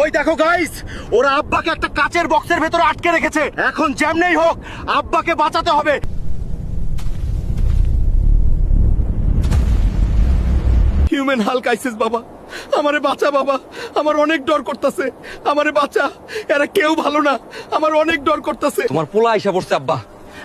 ওই দেখো গাইস, ওরা আব্বাকে একটা কাচের বক্সের ভেতরে আটকে রেখেছে। এখন যেমনেই হোক আব্বাকে বাঁচাতে হবে। হিউম্যান হাল্ক আইসিস বাবা, আমারে বাঁচা বাবা, আমার অনেক ডর করতেছে, আমারে বাঁচা। এরা কেউ ভালো না, আমার অনেক ডর করতেছে। তোমার পোলা আইসা পড়ছে আব্বা,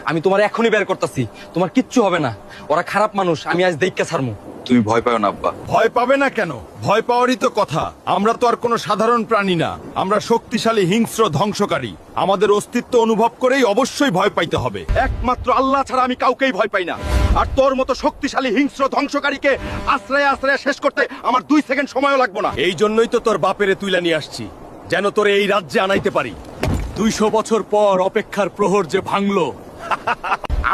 আমি তোমার এখনই বের করতেছি, তোমার কিচ্ছু হবে না। ওরা খারাপ মানুষ, আমি আজ দেখকে ছাড়মু। তুমি ভয় পাও না আব্বা। ভয় পাবে না কেন? ভয় পাওয়ারই তো কথা। আমরা তো আর কোনো সাধারণ প্রাণী না, আমরা শক্তিশালী হিংস্র ধ্বংসকারী। আমাদের অস্তিত্ব অনুভব করেই অবশ্যই ভয় পাইতে হবে। একমাত্র আল্লাহ ছাড়া আমি কাউকেই ভয় পাই না। আর তোর মতো শক্তিশালী হিংস্র ধ্বংসকারীকে আশ্রয়ে আশ্রয়ে শেষ করতে আমার 2 সেকেন্ড সময়ও লাগবে না। এই জন্যই তো তোর বাপেরে তুইলা নিয়ে আসছি, যেন তোরে এই রাজ্যে আনাইতে পারি। 200 বছর পর অপেক্ষার প্রহর যে ভাঙলো।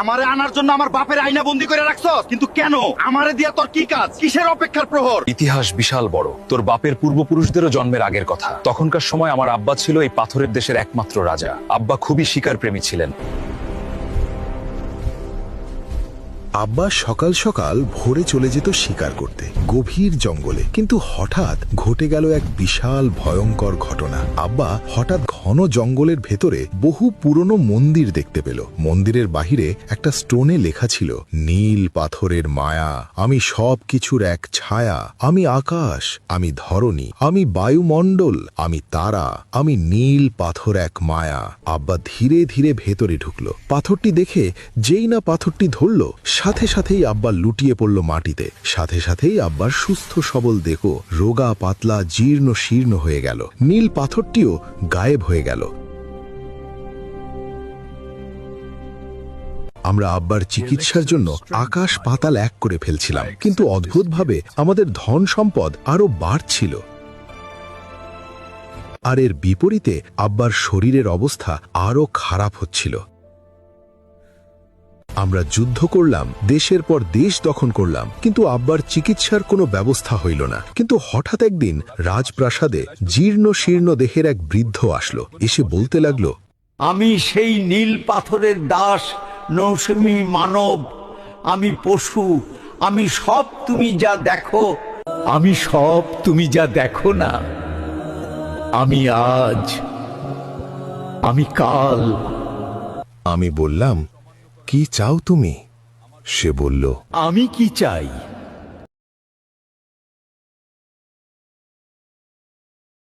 আমারে আনার জন্য আমার বাপের আয়না বন্দি করে রাখছস, কিন্তু কেন? আমারে দিয়া তোর কি কাজ? কিসের অপেক্ষার প্রহর? ইতিহাস বিশাল বড়। তোর বাপের পূর্বপুরুষদেরও জন্মের আগের কথা। তখনকার সময় আমার আব্বা ছিল এই পাথরের দেশের একমাত্র রাজা। আব্বা খুবই শিকার প্রেমী ছিলেন। আব্বা সকাল সকাল ভোরে চলে যেত শিকার করতে গভীর জঙ্গলে। কিন্তু হঠাৎ ঘটে গেল এক বিশাল ভয়ঙ্কর ঘটনা। আব্বা হঠাৎ ঘন জঙ্গলের ভেতরে বহু পুরনো মন্দির দেখতে পেল। মন্দিরের বাহিরে একটা স্টোনে লেখা ছিল, নীল পাথরের মায়া, আমি সব কিছুর এক ছায়া, আমি আকাশ, আমি ধরণী, আমি বায়ুমণ্ডল, আমি তারা, আমি নীল পাথর এক মায়া। আব্বা ধীরে ধীরে ভেতরে ঢুকলো। পাথরটি দেখে যেই না পাথরটি ধরল, সাথে সাথেই আব্বা লুটিয়ে পড়ল মাটিতে। সাথে সাথেই আব্বার সুস্থ সবল দেহ রোগা পাতলা জীর্ণ শীর্ণ হয়ে গেল। নীল পাথরটিও গায়েব হয়ে গেল। আমরা আব্বার চিকিৎসার জন্য আকাশ পাতাল এক করে ফেলছিলাম, কিন্তু অদ্ভুতভাবে আমাদের ধন সম্পদ আরো বাড়ছিল। আর এর বিপরীতে আব্বার শরীরের অবস্থা আরো খারাপ হচ্ছিল। আমরা যুদ্ধ করলাম, দেশের পর দেশ দখল করলাম, কিন্তু আব্বার চিকিৎসার কোনো ব্যবস্থা হইল না। কিন্তু হঠাৎ একদিন রাজপ্রাসাদে জীর্ণ শীর্ণ দেহের এক বৃদ্ধ আসলো। এসে বলতে লাগলো, আমি সেই নীল পাথরের দাস, নৌসেমি মানব, আমি পশু, আমি সব তুমি যা দেখো, আমি সব তুমি যা দেখো না। আমি আজ, আমি কাল। আমি বললাম, কি চাও তুমি? সে বলল, আমি কি চাই?